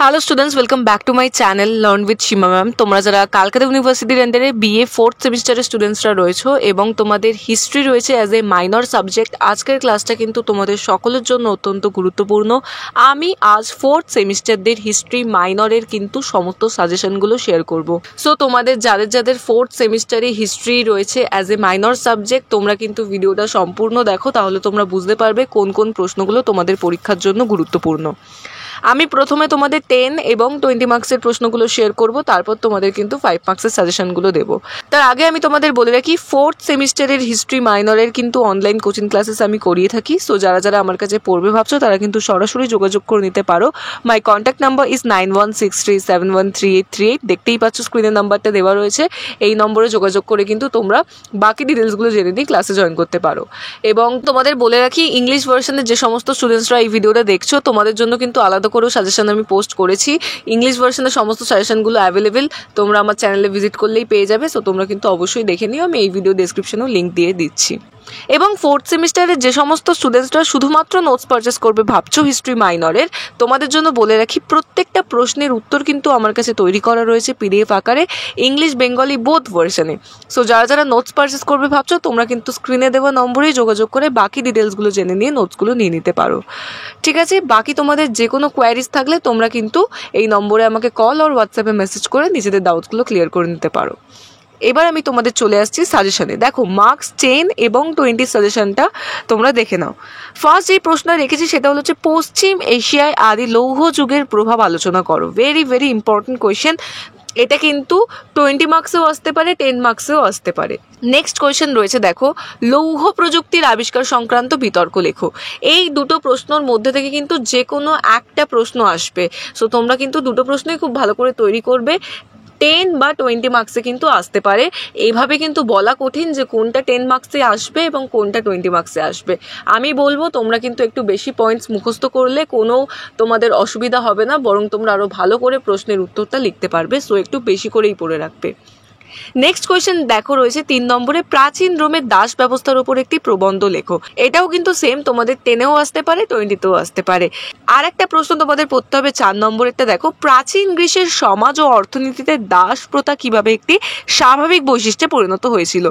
Hello students, welcome back to my channel learn with Seema ma'am. তোমরা যারা কলকাতা ইউনিভার্সিটির আন্ডারে বিএ ফোর্থ সেমিস্টারের স্টুডেন্টসরা রয়েছো এবং তোমাদের হিস্ট্রি রয়েছে অ্যাজ এ মাইনর সাবজেক্ট, আজকের ক্লাসটা কিন্তু তোমাদের সকলের জন্য অত্যন্ত গুরুত্বপূর্ণ। আমি আজ ফোর্থ সেমিস্টারদের হিস্ট্রি মাইনরের কিন্তু সমস্ত সাজেশনগুলো শেয়ার করব। সো তোমাদের যাদের যাদের ফোর্থ সেমিস্টারে হিস্ট্রি রয়েছে অ্যাজ এ মাইনর সাবজেক্ট, তোমরা কিন্তু ভিডিওটা সম্পূর্ণ দেখো, তাহলে তোমরা বুঝতে পারবে কোন কোন প্রশ্নগুলো তোমাদের পরীক্ষার জন্য গুরুত্বপূর্ণ। আমি প্রথমে তোমাদের 10 এবং 20 মার্কসের প্রশ্নগুলো শেয়ার করব, তারপর তোমাদের কিন্তু 5 মার্কসের সাজেশনগুলো দেবো। তার আগে আমি তোমাদের বলে রাখি, ফোর্থ সেমিস্টারের হিস্ট্রি মাইনরের কিন্তু অনলাইন কোচিং ক্লাসেস আমি করিয়ে থাকি। সো যারা যারা আমার কাছে পড়বে ভাবছো তারা কিন্তু সরাসরি যোগাযোগ করে নিতে পারো। মাই কন্ট্যাক্ট নাম্বার ইজ 9163713838। দেখতেই পাচ্ছ স্ক্রিনের নাম্বারটা দেওয়া রয়েছে, এই নম্বরে যোগাযোগ করে কিন্তু তোমরা বাকি ডিটেলসগুলো জেনে নিয়ে ক্লাসে জয়েন করতে পারো। এবং তোমাদের বলে রাখি, ইংলিশ ভার্সনের যে সমস্ত স্টুডেন্টসরা এই ভিডিওটা দেখছো, তোমাদের জন্য কিন্তু আলাদা করেও সাজেশন আমি পোস্ট করেছি। ইংলিশ ভার্সনের সমস্ত সাজেশনগুলো অ্যাভেলেবেল, তোমরা আমার চ্যানেলে ভিজিট করলেই পেয়ে যাবে। সো তোমরা কিন্তু অবশ্যই দেখে নিও, আমি এই ভিডিও ডেসক্রিপশনেও লিঙ্ক দিয়ে দিচ্ছি। এবং ফোর্থ সেমিস্টারের যে সমস্ত স্টুডেন্টসরা শুধুমাত্র নোটস পারচেস করবে ভাবছো হিস্ট্রি মাইনরের, তোমাদের জন্য বলে রাখি, প্রত্যেকটা প্রশ্নের উত্তর কিন্তু আমার কাছে তৈরি করা রয়েছে পিডিএফ আকারে, ইংলিশ বেঙ্গলি বোথ ভার্সনে। সো যারা যারা নোটস পারচেস করবে ভাবছো, তোমরা কিন্তু স্ক্রিনে দেওয়া নম্বরেই যোগাযোগ করে বাকি ডিটেলসগুলো জেনে নিয়ে নোটসগুলো নিয়ে নিতে পারো। ঠিক আছে, বাকি তোমাদের যে কোনো কোয়ারিজ থাকলে তোমরা কিন্তু এই নম্বরে আমাকে কল আর হোয়াটসঅ্যাপে মেসেজ করে নিজেদের ডাউটসগুলো ক্লিয়ার করে নিতে পারো। এবার আমি তোমাদের চলে আসছি সাজেশনে। দেখো, মার্কস 10 এবং 20 সাজেশনটা তোমরা দেখে নাও। ফার্স্ট যে প্রশ্ন রেখেছি সেটা হচ্ছে পশ্চিম এশিয়ায় আদি লৌহ যুগের প্রভাব আলোচনা করো। Very very important question. এটা কিন্তু 20 মার্কসেও আসতে পারে, 10 মার্কসেও আসতে পারে। নেক্সট কোয়েশ্চেন রয়েছে, দেখো, লৌহ প্রযুক্তির আবিষ্কার সংক্রান্ত বিতর্ক লেখো। এই দুটো প্রশ্নের মধ্যে থেকে কিন্তু যে কোনো একটা প্রশ্ন আসবে। সো তোমরা কিন্তু দুটো প্রশ্নই খুব ভালো করে তৈরি করবে। 10 বা 20 মার্কসে কিন্তু আসতে পারে। এইভাবে কিন্তু বলা কঠিন যে কোনটা 10 মার্কসে আসবে এবং কোনটা 20 মার্কসে আসবে। আমি বলবো তোমরা কিন্তু একটু বেশি পয়েন্টস মুখস্থ করলে কোনো তোমাদের অসুবিধা হবে না, বরং তোমরা আরও ভালো করে প্রশ্নের উত্তরটা লিখতে পারবে। সো একটু বেশি করেই পড়ে রাখবে। নেক্সট কোয়েশ্চেন দেখো রয়েছে 3 নম্বরে, প্রাচীন রোমের দাস ব্যবস্থার উপর একটি প্রবন্ধ লেখো। এটাও কিন্তু সেম, তোমাদের 10-এও আসতে পারে, 20-তেও আসতে পারে। আর একটা প্রশ্ন তোমাদের পড়তে হবে 4 নম্বরেরটা, দেখো, প্রাচীন গ্রিসের সমাজ ও অর্থনীতিতে দাস প্রথা কিভাবে একটি স্বাভাবিক বৈশিষ্ট্যে পরিণত হয়েছিল।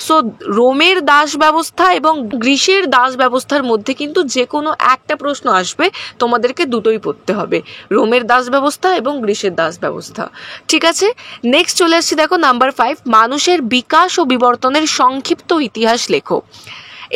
সো রোমের দাস ব্যবস্থা এবং গ্রিসের দাস ব্যবস্থার মধ্যে কিন্তু যে কোনো একটা প্রশ্ন আসবে, তোমাদেরকে দুটোই পড়তে হবে, রোমের দাস ব্যবস্থা এবং গ্রিসের দাস ব্যবস্থা। ঠিক আছে, নেক্সট চলে আসছি, দেখো নাম্বার 5, মানুষের বিকাশ ও বিবর্তনের সংক্ষিপ্ত ইতিহাস লেখো।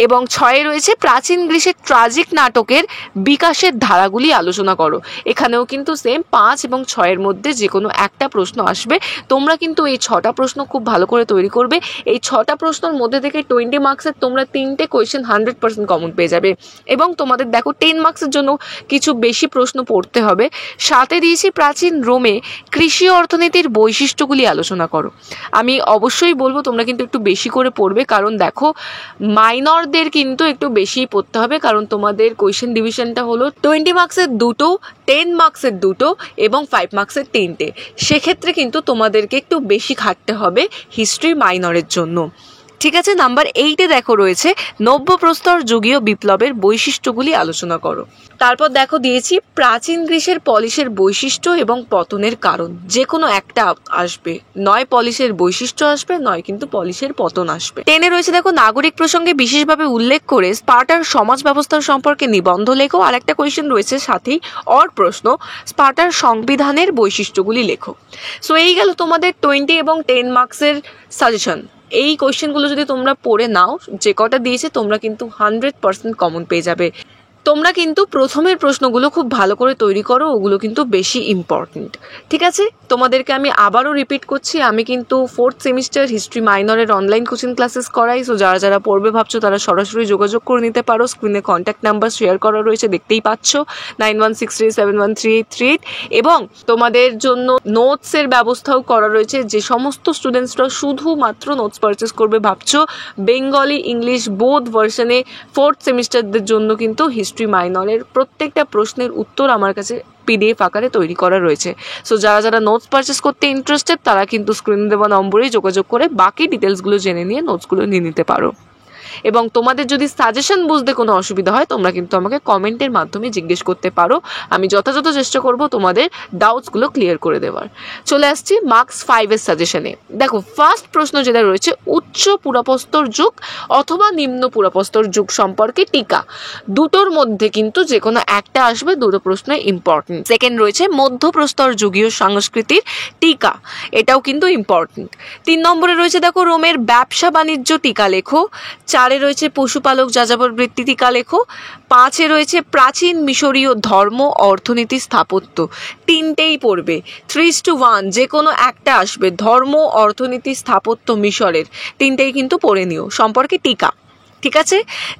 এবং 6 রয়েছে, প্রাচীন গ্রিসের ট্রাজিক নাটকের বিকাশের ধারাগুলি আলোচনা করো। এখানেও কিন্তু সেম 5 এবং 6-এর মধ্যে যে কোনো একটা প্রশ্ন আসবে। তোমরা কিন্তু এই 6টা প্রশ্ন খুব ভালো করে তৈরি করবে। এই 6টা প্রশ্নের মধ্যে থেকে 20 মার্কসের তোমরা 3টে কোয়েশ্চেন 100% কমন পেয়ে যাবে। এবং তোমাদের দেখো 10 মার্কসের জন্য কিছু বেশি প্রশ্ন পড়তে হবে। সাথে দিয়েছি, প্রাচীন রোমে কৃষি অর্থনীতির বৈশিষ্ট্যগুলি আলোচনা করো। আমি অবশ্যই বলবো তোমরা কিন্তু একটু বেশি করে পড়বে, কারণ দেখো মাইনরদের কিন্তু একটু বেশি পড়তে হবে, কারণ তোমাদের কোয়েশ্চেন ডিভিশনটা হলো 20 মার্কসের 2টো, 10 মার্কসের 2টো এবং 5 মার্কসের 3টে। সেক্ষেত্রে কিন্তু তোমাদেরকে একটু বেশি খাটতে হবে হিস্ট্রি মাইনরের জন্য। ঠিক আছে, নাম্বার 8-এ দেখো রয়েছে, নব্যপ্রস্তর যুগীয় বিপ্লবের বৈশিষ্ট্যগুলি আলোচনা করো। তারপর দেখো দিয়েছি, প্রাচীন গ্রিসের পলিশের বৈশিষ্ট্য এবং পতনের কারণ। যে কোনো একটা আসবে, নয় পলিশের বৈশিষ্ট্য আসবে, নয় কিন্তু পলিশের পতন আসবে। 10-এ রয়েছে, দেখো, নাগরিক প্রসঙ্গে বিশেষভাবে উল্লেখ করে স্পার্টার সমাজ ব্যবস্থার সম্পর্কে নিবন্ধ লেখো। আর একটা কোয়েশ্চেন রয়েছে সাথেই অর প্রশ্ন, স্পার্টার সংবিধানের বৈশিষ্ট্যগুলি লেখো। সো এই গেল তোমাদের 20 এবং 10 মার্কসের সাজেশন। এই কোয়েশ্চেনগুলো যদি তোমরা পড়ে নাও, যে কটা দিয়েছে, তোমরা কিন্তু 100% কমন পেয়ে যাবে। তোমরা কিন্তু প্রথমের প্রশ্নগুলো খুব ভালো করে তৈরি করো, ওগুলো কিন্তু বেশি ইম্পর্টেন্ট। ঠিক আছে, তোমাদেরকে আমি আবারও রিপিট করছি, আমি কিন্তু ফোর্থ সেমিস্টার হিস্ট্রি মাইনরের অনলাইন কোচিং ক্লাসেস করাই। সো যারা যারা পড়বে ভাবছো তারা সরাসরি যোগাযোগ করে নিতে পারো। স্ক্রিনে কন্ট্যাক্ট নাম্বার শেয়ার করা রয়েছে, দেখতেই পাচ্ছ, 9163713838। এবং তোমাদের জন্য নোটসের ব্যবস্থাও করা রয়েছে। যে সমস্ত স্টুডেন্টসরা শুধুমাত্র নোটস পারচেস করবে ভাবছো, বেঙ্গলি ইংলিশ বোথ ভার্সনে ফোর্থ সেমিস্টারদের জন্য কিন্তু হিস্ট্রি মাইনরের প্রত্যেকটা প্রশ্নের উত্তর আমার কাছে পিডিএফ আকারে তৈরি করা রয়েছে। সো যারা যারা নোটস পারচেস করতে ইন্টারেস্টেড, তারা কিন্তু স্ক্রিনে দেওয়া নম্বরেই যোগাযোগ করে বাকি ডিটেলসগুলো জেনে নিয়ে নোটসগুলো নিয়ে নিতে পারো। এবং তোমাদের যদি সাজেশন বুঝতে কোনো অসুবিধা হয় তোমরা কিন্তু আমাকে কমেন্টের মাধ্যমে জিজ্ঞেস করতে পারো, আমি যথাযথ চেষ্টা করব তোমাদের ডাউটসগুলো ক্লিয়ার করে দেওয়ার। চলে আসছি মার্কস 5-এর সাজেশনে। দেখো ফার্স্ট প্রশ্ন যেটা রয়েছে, উচ্চ পুরাপ্রস্তর যুগ অথবা নিম্ন পুরাপ্রস্তর যুগ সম্পর্কে টিকা। দুটোর মধ্যে কিন্তু যে কোনো একটা আসবে, দুটো প্রশ্ন ইম্পর্টেন্ট। সেকেন্ড রয়েছে মধ্যপ্রস্তর যুগীয় সংস্কৃতির টিকা, এটাও কিন্তু ইম্পর্টেন্ট। 3 নম্বরে রয়েছে দেখো রোমের ব্যবসা বাণিজ্য টিকা লেখো। 4-এ রয়েছে পশুপালক যাযাবর বৃত্তি টিকা লেখো। 5-এ রয়েছে প্রাচীন মিশরীয় ধর্ম, অর্থনীতি, স্থাপত্য। তিনটেই পড়বে, 3:1 যে কোনো একটা আসবে, ধর্ম, অর্থনীতি, স্থাপত্য, মিশরের তিনটেই কিন্তু পড়ে নিও সম্পর্কে টিকা। ঠিক আছে,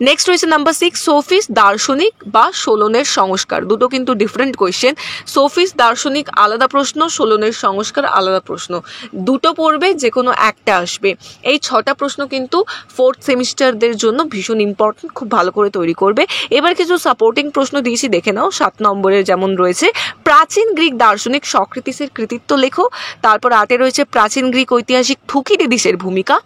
নেক্সট রয়েছে নাম্বার 6 সোফিস দার্শনিক বা সোলনের সংস্কার। দুটো কিন্তু ডিফারেন্ট কোয়েশ্চেন। সোফিস দার্শনিক আলাদা প্রশ্ন, সোলনের সংস্কার আলাদা প্রশ্ন, দুটো পড়বে, যে কোনো একটা আসবে। এই 6টা প্রশ্ন কিন্তু 4th সেমিস্টারদের জন্য ভীষণ ইম্পর্টেন্ট, খুব ভালো করে তৈরি করবে। এবার কিছু সাপোর্টিং প্রশ্ন দিয়েছি, দেখে নাও। 7 নম্বরের যেমন রয়েছে প্রাচীন গ্রিক দার্শনিক সক্রেটিসের কৃতিত্ব লেখো। তারপর 8-এ রয়েছে প্রাচীন গ্রিক ঐতিহাসিক থুকিডিডিসের ভূমিকা।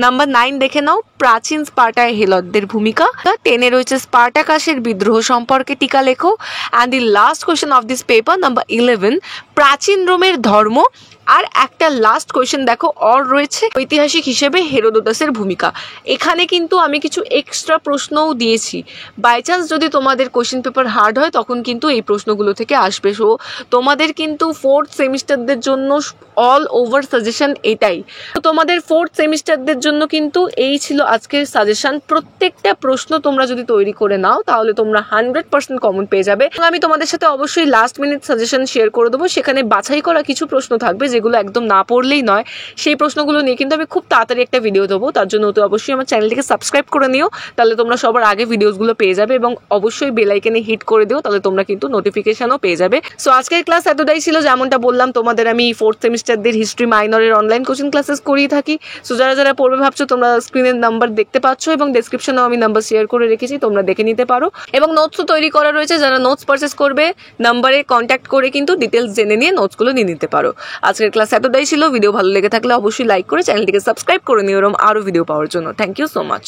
নাম্বার 9 দেখে নাও প্রাচীন স্পার্টায় হেলদদের ভূমিকা। 10-এ রয়েছে স্পার্টাকাসের বিদ্রোহ সম্পর্কে টিকা লেখো। And the last question of this paper number 11 প্রাচীন রোমের ধর্ম। আর একটা লাস্ট কোয়েশ্চেন দেখো অর রয়েছে ঐতিহাসিক হিসেবে হেরোদোটাসের ভূমিকা। এখানে কিন্তু আমি কিছু এক্সট্রা প্রশ্নও দিয়েছি, বাই চান্স যদি তোমাদের কোয়েশ্চেন পেপার হার্ড হয় তখন কিন্তু এই প্রশ্নগুলো থেকে আসবে। সো তোমাদের কিন্তু 4th সেমিস্টারদের জন্য অল ওভার সাজেশন এটাই। তো তোমাদের 4th সেমিস্টারদের জন্য কিন্তু এই ছিল আজকের সাজেশন। প্রত্যেকটা প্রশ্ন তোমরা যদি তৈরি করে নাও তাহলে তোমরা 100% কমন পেয়ে যাবে। আমি তোমাদের সাথে অবশ্যই লাস্ট মিনিট সাজেশন শেয়ার করে দেবো, সেখানে বাছাই করা কিছু প্রশ্ন থাকবে যেগুলো একদম না পড়লেই নয়। সেই প্রশ্নগুলো নিয়ে কিন্তু আমি খুব তাড়াতাড়ি একটা ভিডিও দেবো, তার জন্য তো অবশ্যই আমার চ্যানেলটিকে সাবস্ক্রাইব করে নিও, তাহলে তোমরা সবার আগে ভিডিওসগুলো পেয়ে যাবে। এবং অবশ্যই বেল আইকনে হিট করে দিও, তাহলে তোমরা কিন্তু নোটিফিকেশনও পেয়ে যাবে। সো আজকের ক্লাস এতটাই ছিল। যেমনটা বললাম তোমাদের আমি 4th সেমিস্টারদের হিস্ট্রি মাইনরের অনলাইন কোচিং ক্লাসেস করিয়ে থাকি। সো যারা যারা পড়বে ভাবছো তোমরা স্ক্রিনের নাম্বার দেখতে পাচ্ছ এবং ডেসক্রিপশনেও আমি নাম্বার শেয়ার করে রেখেছি, তোমরা দেখে নিতে পারো। এবং নোটসও তৈরি করা রয়েছে, যারা নোটস পারচেস করবে নাম্বারে কন্ট্যাক্ট করে কিন্তু ডিটেলস জেনে নিয়ে নোটসগুলো নিয়ে নিতে পারো। আজকের ক্লাস এতটাই ছিল। ভিডিও ভালো লেগে থাকলে অবশ্যই লাইক করে চ্যানেলটিকে সাবস্ক্রাইব করে নিও এরকম আরও ভিডিও পাওয়ার জন্য। Thank you so much.